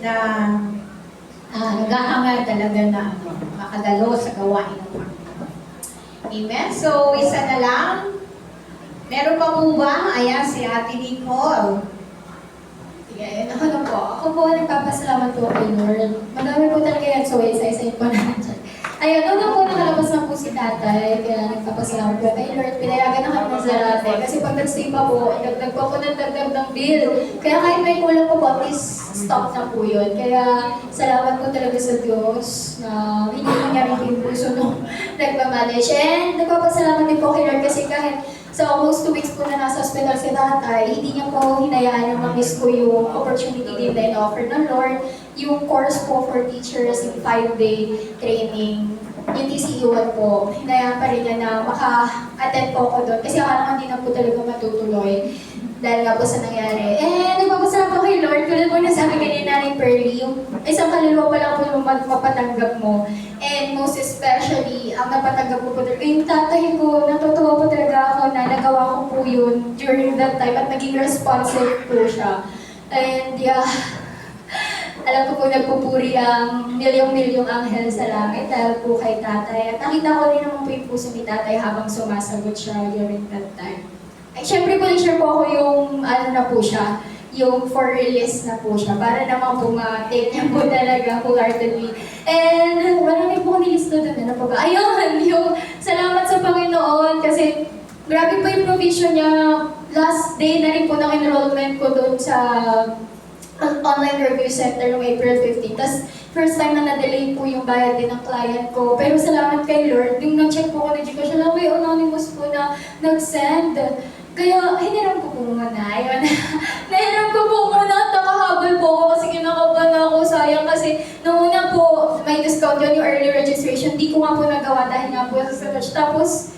na naghahangad talaga na makadalo sa gawain ng Panginoon. Amen? So, isa na lang. Meron pa po ba? Ayan, si Ate Nicole. Sige, ako na po. Ako po nagpapasalamat po kay Lord. Madami po talaga yan, so isa-isa yung panahon dyan. Ayun, una po nakalabas na po si tatay, kaya nagpapasalamat po kay Lord. Pinayagan na kami ng Zarate, kasi pag nag-stay pa po, dagdag po ako ng dagdag ng bill. Kaya kahit may kulang po po, please stop na po yun. Kaya salamat po talaga sa Diyos na hindi nangyari yung puso nung nagmamanage. And nagpapasalamat din po kay Lord kasi kahit sa almost 2 weeks po na nasa hospital si tatay, hindi niya po hinayaan na ma-miss ko yung opportunity din na offer ng Lord. Yung course po for teachers in 5-day training, yung TCE1 po, hinayaan pa rin niya na maka-attend po ako doon. Kasi akala ko hindi na po talaga matutuloy dahil nga po sa nangyari. Nagpapasalamat po kay Lord, tulad po na sabi kanina ni Pearly, yung isang kaluluwa pa lang po yung mapatanggap mo. And most especially, ang napatanggap ko po talaga, yung tatay ko, natutuwa po talaga ako na nagawa ko po yun during that time at naging responsive po siya. And yeah, alam ko po nagpupuri ang milyong-milyong anghel sa langit dahil po kay tatay. At nakita ko rin naman po yung puso ni tatay habang sumasagot siya during that time. Ay, syempre po, share po ako yung ano na po siya, yung for release na po siya, para naman po ma-take niya po talaga wholeheartedly. And marami po nilista doon, ano po ba? Ayun, yung salamat sa Panginoon kasi grabe po yung provision niya. Last day na rin po ng enrollment ko doon sa online review center noong April 15. Tapos first time na na-delay po yung bayad din ng client ko. Pero salamat kay Lord, yung nag-check po ko na Gcash, alam may anonymous po na nag-send. Kaya, hiniram ko po muna. Ayun. Nahiram ko po muna at nakahabol po ako kasi kinakabahan ako. Sayang kasi noong una po, may discount yun yung early registration. Di ko nga po nagawa dahil nga po sa search. Tapos,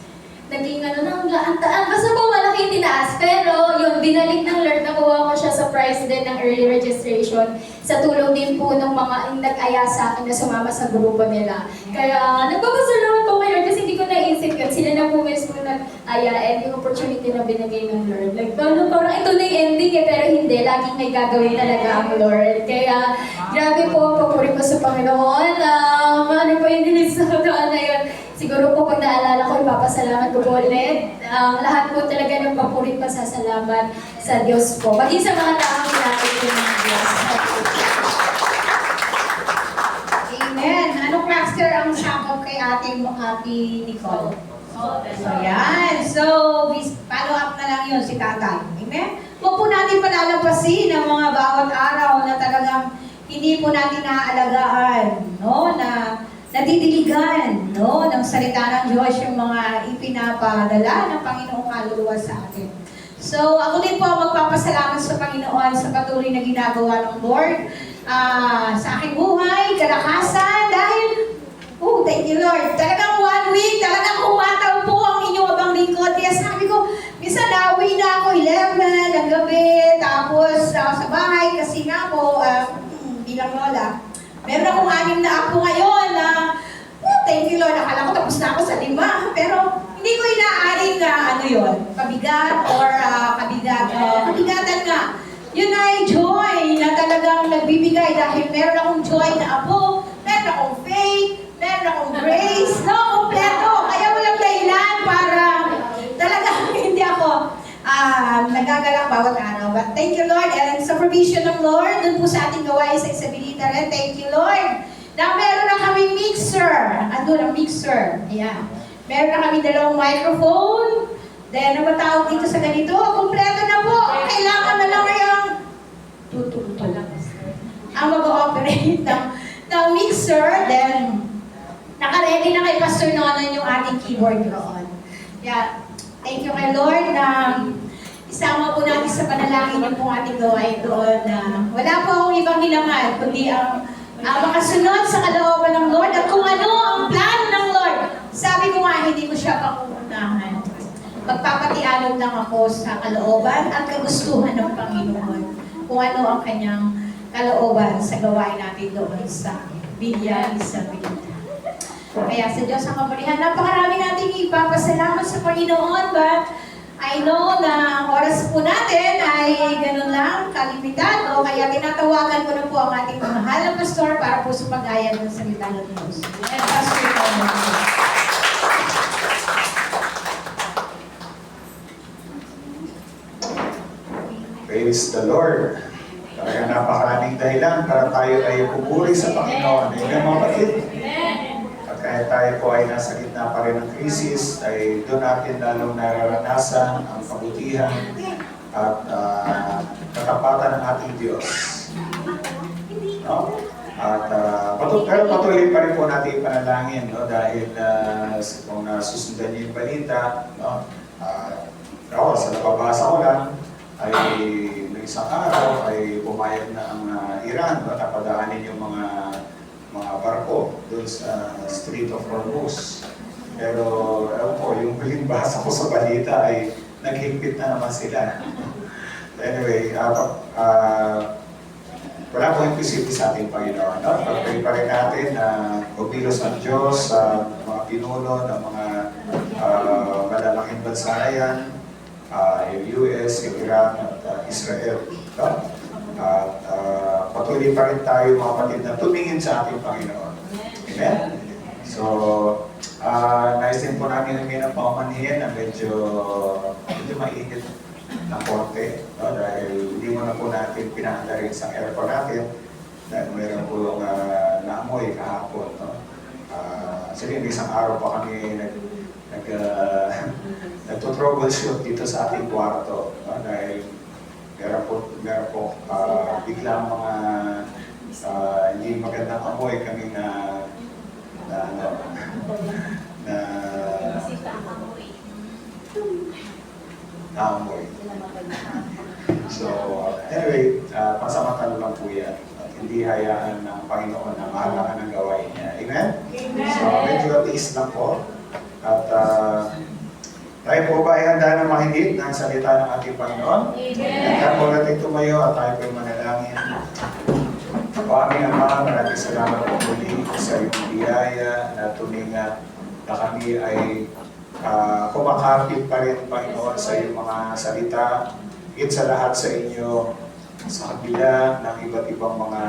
naging ano na, ang taan. Basta po malaki yung tinaas. Pero, yung binalik ng Lord, nakuha ko siya sa price din ng early registration. Sa tulong din po ng mga nag-aya sa akin na sumama sa grupo nila. Kaya, nagpapasalamat po kay Lord kasi hindi ko naisip yun. Sila na po mismo nag-aya and yung opportunity na binigay ng Lord. Like, parang ito na yung ending eh, pero hindi. Laging may gagawin talaga ang Lord. Kaya, grabe po ang papuri ko sa Panginoon. Ano po yung nilisa ko doon na yun. Siguro po pag naalala ko, ipapasalamat ko po ulit. Lahat po talaga ng papuri pasasalamat sa Diyos po. Maging sa mga taong natin po ng Diyos. Amen. Anong cluster ang sakop kay Ate Nicole? So, yan. So, follow up na lang yun si tatay. Amen? Huwag po natin palalampasin ang mga bawat araw na talagang hindi po natin naaalagaan, no? Na nadidiligan, no? Ng salita ng Diyos yung mga ipinapadala ng Panginoong kaluluwa sa atin. So, ako din po magpapasalamat sa Panginoon sa patuloy na ginagawa ng Lord sa aking buhay, kalakasan, dahil thank you Lord. Talagang 1 week, talagang umataw po ang inyong abang lingkod. Kaya sabi ko, minsan nauwi na ako 11 ng gabi, tapos sa bahay, kasi nga po, bilang lola, meron akong 6 na apo ngayon na, thank you Lord, akala ko tapos na ako sa 5, pero hindi ko inaaring na ano yun, pabigat or kabigatan nga. Yun ay joy na talagang nagbibigay dahil meron akong joy na apo, meron akong faith, meron akong grace, no, kompleto. Kaya walang dahilan para talagang hindi ako nagagalak bawat araw. But thank you Lord, and sa provision ng Lord, dun po sa ating gawain sa Isabelita rin, thank you Lord. Na meron na kaming mixer. Andun ang mixer. Ayan. Meron na kami 2 microphone. Then, ano ba tawag dito sa ganito? Kompleto na po. Kailangan na lang yung tutugtog. Ang mag-ooperate ng mixer. Then, naka-ready na kay Pastor Nolan yung ating keyboard roon. Yeah. Thank you kay Lord na isama po natin sa panalangin yung pong ating gawain doon na wala po akong ibang hinangad, kundi ang makasunod sa kalooban ng Lord at kung ano ang plano ng Lord. Sabi ko nga, hindi ko siya pangunahan. Magpapatialog lang ako sa kalooban at kagustuhan ng Panginoon kung ano ang kanyang kalooban sa gawain natin doon sa Villa Isabelita. Kaya sa Diyos ang kapurihan, napakarami natin ipapasalamat sa Panginoon, but I know na ang oras po natin ay ganun lang, kalimitado, kaya tinatawagan ko na po ang ating mahal na pastor para po sa pag-aya ng salita ng Diyos. Yes, Pastor Nicole. Praise the Lord. Kaya napakaraming dahilan para tayo ay pupuri sa Panginoon. Amen, mga kapatid? At kahit tayo po ay nasa gitna pa rin ng krisis, ay doon natin lalong nararanasan ang kabutihan at katapatan ng ating Diyos. No? At pero patuloy pa rin po natin ipanalangin, no? Dahil kung nasusundan niyo yung balita, no? Sa nababasa ko lang, ay ng isang araw ay pumayag na ang Iran, no? Napadaanin yung mga barko doon sa Strait of Hormuz. Pero ewan ko, yung huling basa ko sa balita ay naghigpit na naman sila. Anyway, wala po imposible sa ating Panginoon. No? Pagpray pa rin natin na kumilos ang Diyos sa mga pinuno ng mga malalaking bansa na yan, yung US, yung Iran, at Israel. No? At patuloy pa rin tayo mga kapatid na tumingin sa ating Panginoon. Amen? So, nais din po namin namin ang pamamanhin na medyo mainit na konti. No? Dahil hindi mo na po natin pinahanda rin sa aircon natin dahil mayroon po yung naamoy kahapon. No? Sige, isang araw pa kami nagtotroubleshoot dito sa ating kwarto. No? Dahil meron po biglang mga hindi magandang amoy kami na amoy. So, anyway, pansamantala lang po yan. At hindi hayaan ng Panginoon na mahalakan ang gawain niya. Amen? Amen. So, medyo at-least lang po. At tayo po ba ay handa na makinig ng salita ng ating Panginoon? Amen. At po natin tumayo at tayo po ay manalangin. O aming Ama, maraming salamat po muli sa iyong biyaya na tuminga na kami ay kumakapit pa rin, Panginoon, sa iyong mga salita. Higit sa lahat sa inyo, sa kabila ng iba't ibang mga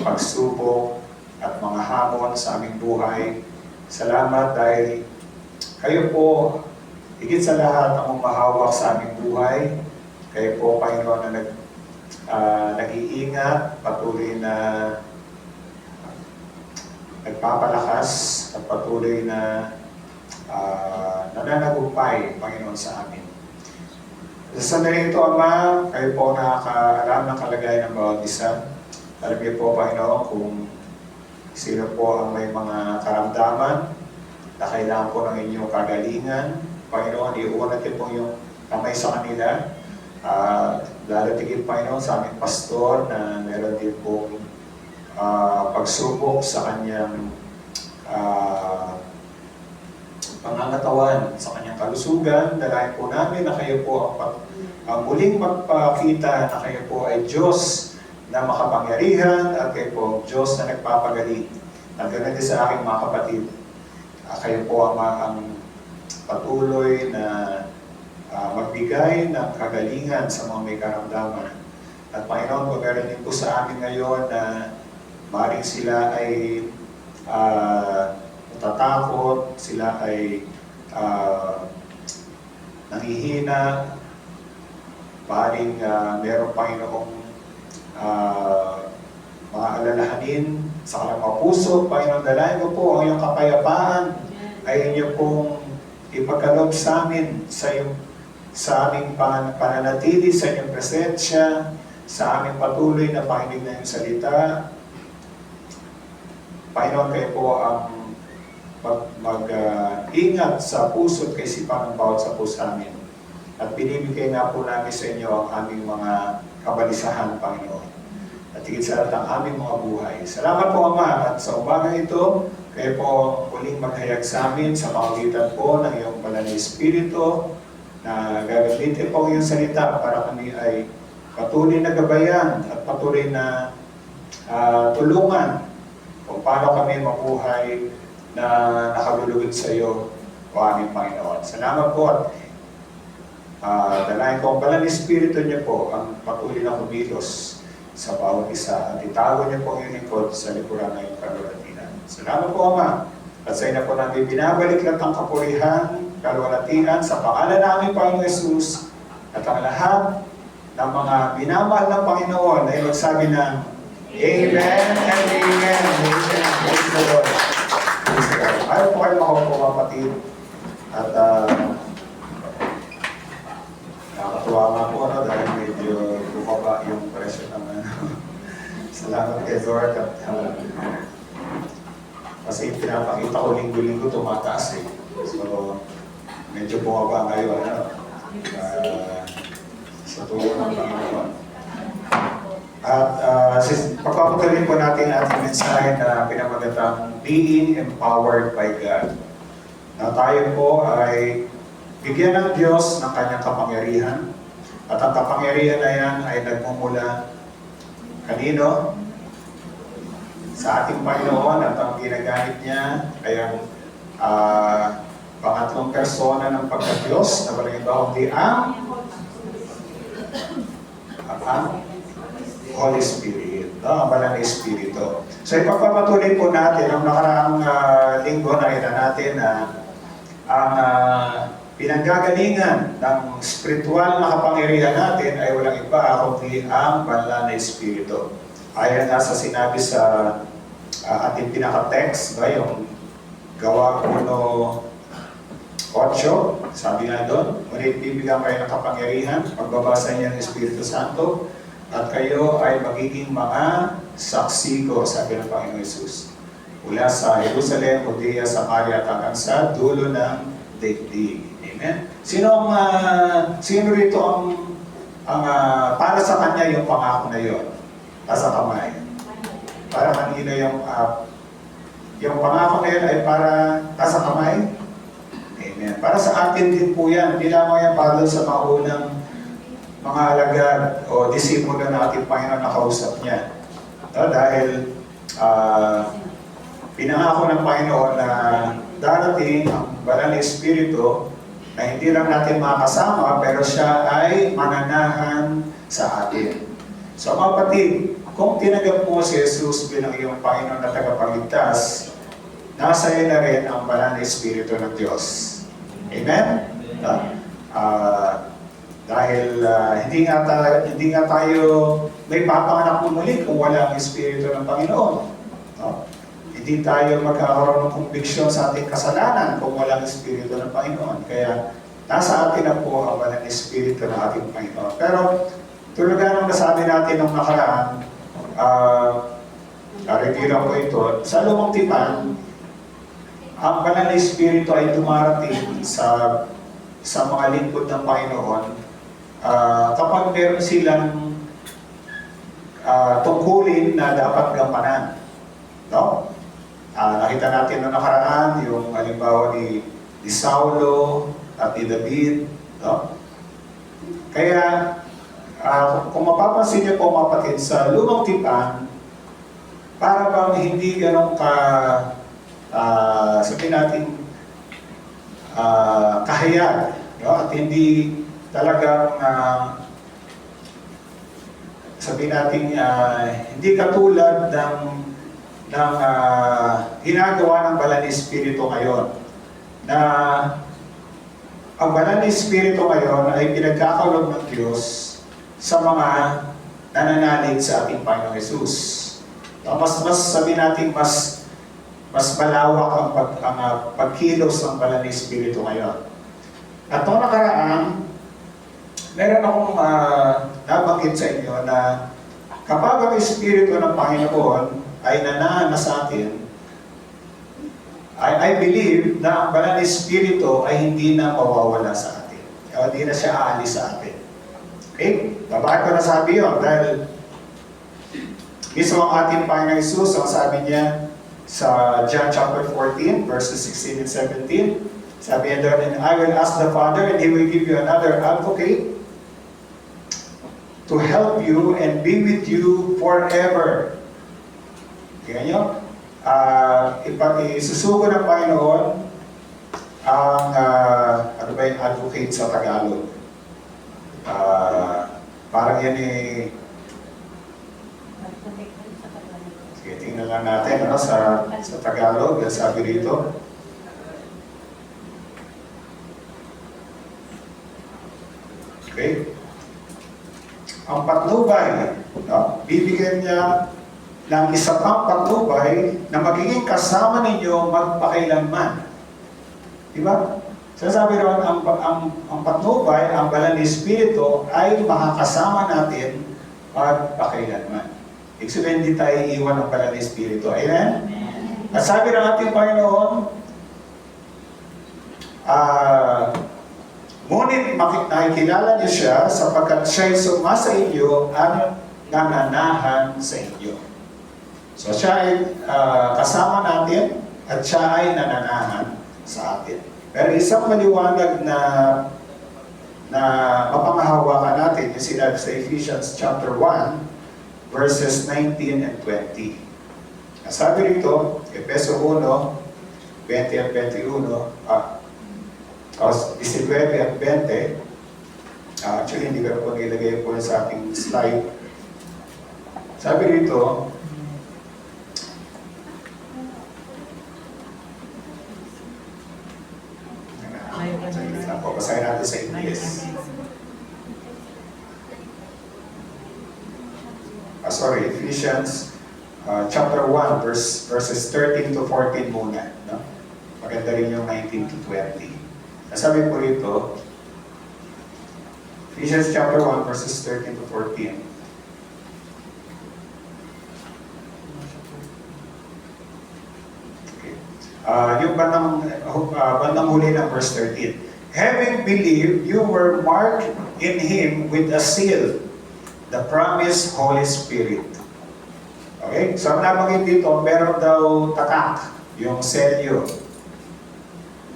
pagsubok at mga hamon sa aming buhay. Salamat dahil kayo po, higit sa lahat ang umahawak sa aming buhay. Kayo po, Panginoon, na nag-iingat, patuloy na nagpapalakas at patuloy na nananagumpay, Panginoon, sa amin. Sa sandali ito, Ama, kayo po nakakaalam ng kalagayan ng bawat isa. Alam niyo po, Panginoon, kung sino po ang may mga karamdaman na kailangan po ng inyong kagalingan. Panginoon, iuwan natin po yung kamay sa kanila. Dadatingin, Panginoon, sa aming pastor na meron din pong pagsubok sa kanyang pangangatawan, sa kanyang kalusugan. Dalayan po namin na kayo po ang muling magpakita na kayo po ay Diyos na makapangyarihan at kayo po Diyos na nagpapagaling. At ganun din sa aking mga kapatid. Kayo po ang patuloy na magbigay ng kagalingan sa mga may karamdaman. At Panginoon, kung meron din po sa amin ngayon na maaaring sila ay natatakot, sila ay nangihina, maaaring meron Panginoong mga alalahanin sa kanilang mga puso. Panginoon, dalayan ko po ang iyong kapayapaan ay inyo pong ipagkaloob sa amin sa aming pananatili sa inyong presensya, sa aming patuloy na pakinig na iyong salita. Panginoon, kayo po ang mag-ingat sa puso at kaisipan ng bawat sa puso namin. At binibigay nga po namin sa inyo ang aming mga kabalisahan, Panginoon. At higit sa lahat ang aming mga buhay. Salamat po, Ama, at sa umaga ito, kayo po muling maghayag sa amin sa pamagitan po ng iyong banal na Espiritu na gagamitin po ang iyong salita para kami ay patuloy na gabayan at patuloy na tulungan kung paano kami mabuhay na nakalulugod sa iyo, o aming Panginoon. Salamat po at Dalayan ko ang banal na Espiritu niyo po ang patuloy na kumilos sa bawat isa at itago niyo po ang inyong lingkod sa likuran ng iyong kalwalatian. Salamat po, Ama. At sa inyo po namin binabalik lahat ng kapurihan, kalwalatian sa pangalan namin, Panginoon Yesus, at ang lahat ng mga minamahal ng Panginoon ay magsabi ng Amen and Amen. Amen. Praise the Lord. Praise the Lord. Ayaw po kayo makaupo, kapatid. At nakakatuwa nga po dahil medyo bumaba yung presyo ng salamat kay Lord at kasi pinapakita ko linggo-linggo tumataas eh. So, medyo bumaba ngayon sa tulong ng Panginoon. At pagpapatuloy po natin ang ating mensahe na pinamagatang Being Empowered by God. Na tayo po ay bigyan ng Diyos ng kanyang kapangyarihan. At ang kapangyarihan na yan ay nagmumula kanino? Sa ating Panginoon at ang ginagamit niya ay ang pangatlong persona ng pagka-Diyos na walang iba kundi ang Holy Spirit. Ang banal na Espiritu. So ipagpapatuloy po natin ang nakaraang linggo nakita natin na ang pinanggagalingan ng spiritual na kapangyarihan natin ay walang iba kundi ang banal na Espiritu. Ayon na sa sinabi sa ating pinaka-text, yung Gawa 1:8, sabi nga doon, ngunit bibigyan kayo ng kapangyarihan, pagbabasa niya ng Espiritu Santo, at kayo ay magiging mga saksi ko, sabi ng Panginoon Yesus. Mula sa Jerusalem, Judea, Samaria, at hanggang sa dulo ng daigdig. Amen? Sino rito ang para sa kanya yung pangako na yun? Nasa kamay. Para kanino yung pangako na yun ay para nasa kamay? Amen. Para sa atin din po yan. Hindi lamang yan para sa mga unang mga alagad o disipulo na ating Panginoon na kausap niya. Dahil pinangako ng Panginoon na darating ang banal na Espiritu na hindi lang natin makasama pero siya ay mananahan sa atin. So mga kapatid, kung tinanggap mo si Jesus bilang iyong Panginoon na tagapagligtas, nasa iyo na rin ang banal na Espiritu ng Diyos. Amen? Dahil hindi nga tayo may papanganak mo muli kung wala ang Espiritu ng Panginoon. No? Hindi tayo magkakaroon ng conviction sa ating kasalanan kung wala ang Espiritu ng Panginoon. Kaya nasa atin na po ang banal na Espiritu ng ating Panginoon. Pero tulugan ang nasabi natin nung nakaraan, retira ko ito, sa lumang tipan, ang banal na Espiritu ay dumarating sa mga lingkod ng Panginoon kapag meron silang tungkulin na dapat gampanan. No? Nakita natin noong nakaraan yung halimbawa ni Saulo at ni David. No? Kaya kung mapapansin niyo po mga kapatid, sa lumang tipan, para bang hindi ganun sabihin natin, kahayag, no? At hindi talagang, sabihin natin, hindi katulad ng ginagawa ng banal na Espiritu ngayon. Na ang banal na Espiritu ngayon ay pinagkakalob ng Diyos sa mga nananalig sa ating Panginoong Yesus. Mas sabihin natin, mas malawak ang pagkilos ng banal na Espiritu ngayon. At noong nakaraan, meron akong nabanggit sa inyo na kapag ang Espiritu ng Panginoon ay nanaan sa atin, I believe na ang banal na Espiritu ay hindi na mawawala sa atin. Hindi na siya aalis sa atin. Okay? Bakit ko nasabi yun? Dahil mismo ang ating Panginoong Yesus, ang sabi niya sa John chapter 14, verses 16 and 17, sabi niya doon, and I will ask the Father, and He will give you another advocate to help you and be with you forever. Kaya nyo? Isusugo ng Panginoon ang, ano ba yung advocate sa Tagalog? Parang yan eh, sige, tingnan lang natin ano, sa Tagalog, yan sabi dito. Okay. Ang patnubay, no? Bibigyan niya ng isa pang patnubay na magiging kasama ninyo magpakailanman. Diba? Sasabi ron, ang patnubay, ang banal na Espiritu ay makakasama natin magpakailanman. Ibig sabihin, hindi tayo iiwan ng banal na Espiritu. Amen? At sabi ng ating Panginoon, ngunit nakikilala niyo siya sapagkat siya'y sumasa inyo at nananahan sa inyo. So siya ay kasama natin at siya ay nananahan sa atin. Pero isang maliwanag na mapanghahawakan natin yung sinabi sa Ephesians chapter 1 verses 19 and 20. Sabi rito, Efeso 1, 20 at 21, 19 at 20, actually hindi ko po nilagay po sa ating slide. Sabi rito, basahin natin sa English. Sorry, Ephesians chapter 1 verses 13 to 14 muna. No? Maganda rin yung 19 to 20. Sabi po rito, Ephesians chapter 1 verses 13 to 14. Yung bandang huli ng verse 13. Having believed, you were marked in Him with a seal, the promised Holy Spirit. Okay? So, ang nabanggit dito, meron daw tatak, yung selyo.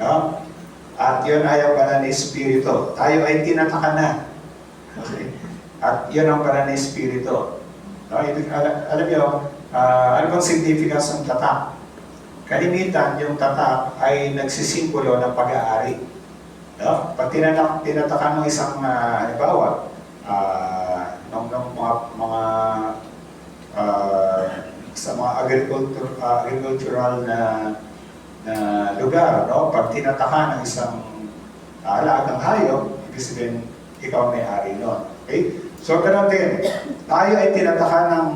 No? At yun ay ang banal na Espiritu. Tayo ay tinatakan na. Okay? At yun ang banal na Espiritu. No? Alam niyo, ano bang significance ng tatak? Kalimitan, yung tatak ay nagsisimbolo ng pag-aari. No? Pag tinatakan ng isang, halimbawa, sa mga agricultural na lugar, no? Pag tinatakan ng isang alagang hayop, ibig sabihin, ikaw may-ari nun. Okay? So, ganun din, tayo ay tinatakan ng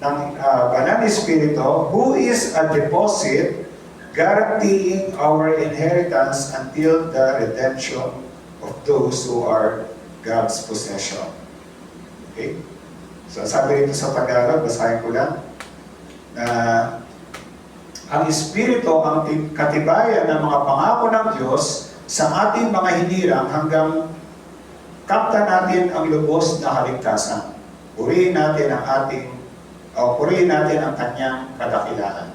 banal na Espiritu, who is a deposit guaranteeing our inheritance until the redemption of those who are God's possession. Okay? So, sabi rito sa Tagalog, basahin ko lang, na ang Espiritu ang katibayan ng mga pangako ng Diyos sa ating mga hinirang hanggang kapta natin ang lubos na kaligtasan. Purihin natin ang kanyang kadakilaan.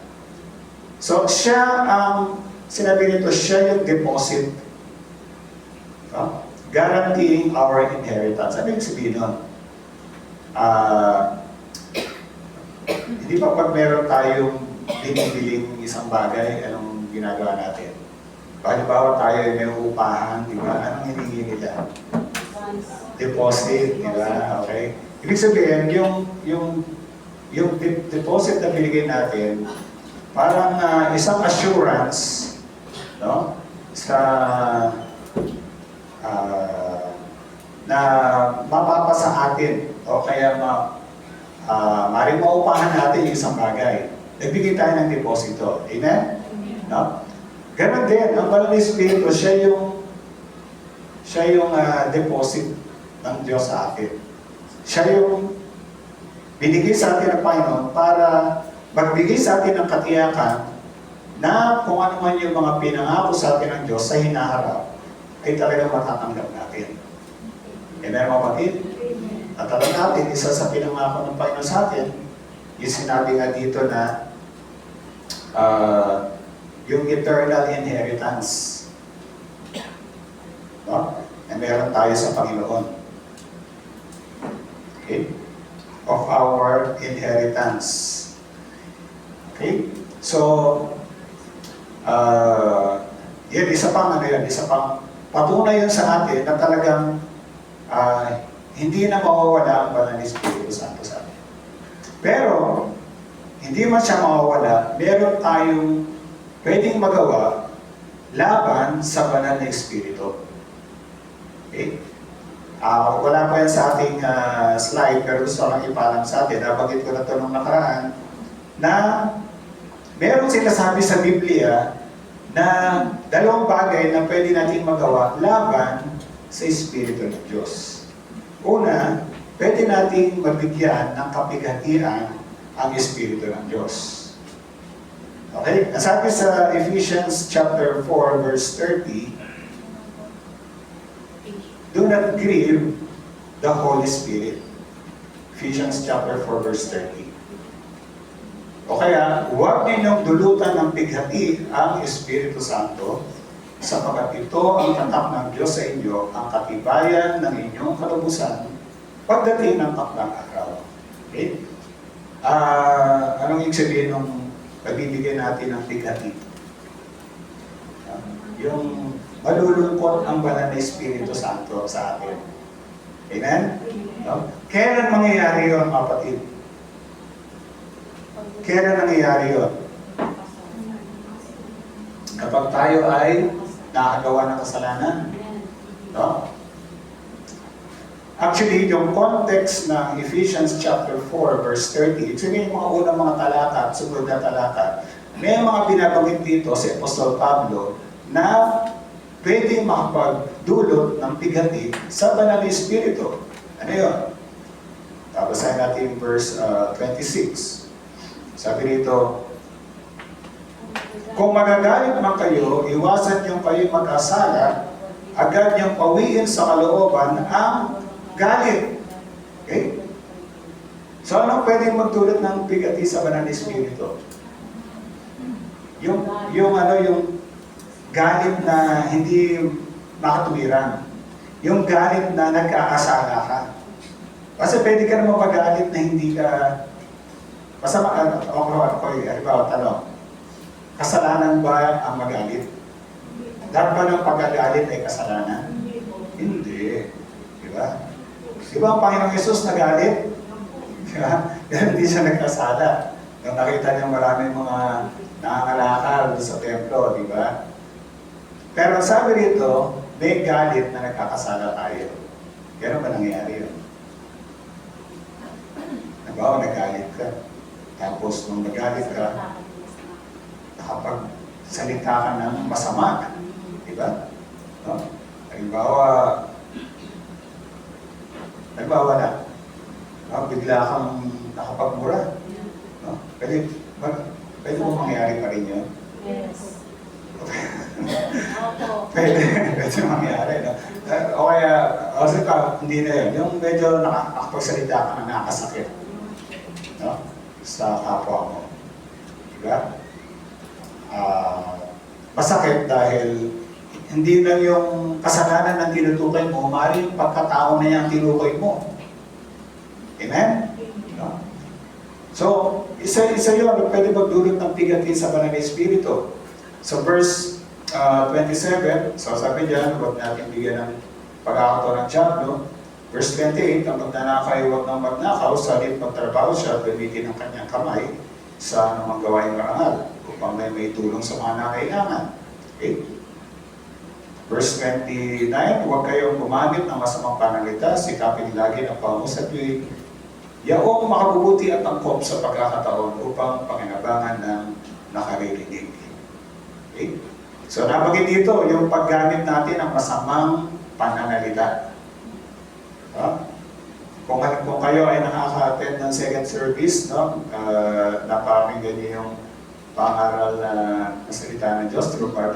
So, siya ang, sinabi nito, siya yung deposit. Guaranteeing our inheritance. Ano yung sabihin nun? Hindi ba pag meron tayong binibiling isang bagay, anong ginagawa natin? Halimbawa tayo ay may upahan, di ba? Anong hinihingi nila? Deposit, di ba? Okay. Ibig sabihin, yung deposit na binigay natin, parang isang assurance, no? Na mapapasa atin o kaya maaaring maupahan natin yung isang bagay. Nagbigay tayo ng deposito. Amen? No? Ganon din, ang banal na Espiritu, siya yung deposit ng Diyos sa atin. Siya yung binigay sa atin ng Panginoon para magbigay sa atin ng katiyakan na kung ano man yung mga pinangako sa atin ng Diyos sa hinaharap, ay talagang matatanggap natin. Amen, mga kapatid? At alam natin, isa sa pinangako ng Panginoon sa atin, yung sinabi nga dito na yung eternal inheritance. No? Na meron tayo sa Panginoon. Okay? Of our inheritance. Okay? So, yan, isa pang patunay yun sa atin na talagang hindi na mawawala ang banal na Espiritu Santo sa atin. Pero, hindi man siya mawawala, meron tayong pwedeng magawa laban sa banal na Espiritu. Okay? Wala pa yan sa ating slide, pero gusto lang ipalam sa atin. Nabanggit ko na ito nung nakaraan, na meron sinasabi sa Biblia na dalawang bagay na pwede natin magawa laban sa Espiritu ng Diyos. Una, pwede nating mabigyan ng kapighatian ang Espiritu ng Diyos. Okay? Ang sabi sa Ephesians chapter 4, verse 30, do not grieve the Holy Spirit. Ephesians chapter 4, verse 30. O kaya, huwag ninyong dulutan ng pighati ang Espiritu Santo, sapagkat ito ang tatak ng Diyos sa inyo, ang katibayan ng inyong kalubusan, pagdating ng takdang araw. Okay? Anong ibig sabihin ng pagbibigay natin ng pighati? Yung malulungkot ang banal na Espiritu Santo sa atin. Amen? No? Kailan mangyayari yun, kapatid? Kailan nangyayari yun? Kapag tayo ay nakagawa ng kasalanan. No? Actually, yung context ng Ephesians chapter 4, verse 30, ito yung mga unang mga talata at sumunod na talata, may mga binabanggit dito si Apostol Pablo na pwedeng makapagdulot ng pighati sa banal na Espiritu. Ano yun? Basahin natin yung verse 26. Sabi dito, kung magagalit man kayo, iwasan niyong kayo mag-asala, agad niyong pawiin sa kalooban ang galit. Okay? So ano pwedeng magdulot ng pighati sa banal na Espiritu? Yung galit na hindi makatuwiran. Yung galit na nagkakasala ka. Kasi pwede ka naman magalit na hindi ka masama. Halimbawa, tanong, kasalanan ba ang magalit? Lahat ba ng pagagalit ay kasalanan? Hindi. Diba? Diba ang Panginoong Yesus nagalit? Diba? Pero hindi siya nagkasala. Nung nakita niya maraming mga nangangalakal sa templo, diba? Pero sabi rito, may galit na nagkakasala tayo. Gano'n ba nangyayari yun? Nagawa, nagalit ka. Tapos nung nagalit ka, nakapagsalita ka ng masama. Diba? No? Halimbawa na. No? Bigla kang nakapagmura. No? Pwede mo mangyari pa rin yun? Yes. Pwede mangyari. No? O kaya, kasi hindi na yun. Yung medyo nakapagsalita ka na nakakasakit. No? Sa kapwa mo. Diba? Masakit dahil hindi lang yung kasalanan ng tinutukoy mo, maaaring yung pagkatao na yung tinukoy mo. Amen? No? So, isa yun, pwede magdulot ng pighati sa banal na Espiritu. So, verse 27, so sabi diyan, huwag natin bigyan ng pagkakataon ng Diablo. Verse 28, ang magnanakaw ay huwag nang magnakaw, salit magtrabaho siya, gamitin ang kanyang kamay sa anumang gawaing marangal, upang may tulong sa mga nangailangan. Okay? Verse 29, huwag kayong gumamit ng masamang pananalita, sikapin lagi ng pangusap nyo'y yaong makabubuti at angkop sa pagkakataon upang panginabangan ng nakaririnig. Okay? So, nabanggit dito yung paggamit natin ng masamang pananalita. Kung kayo ay nakaka-attend ng second service, no? Napakinggan niyo yung pangaral na salita ng Diyos through Brother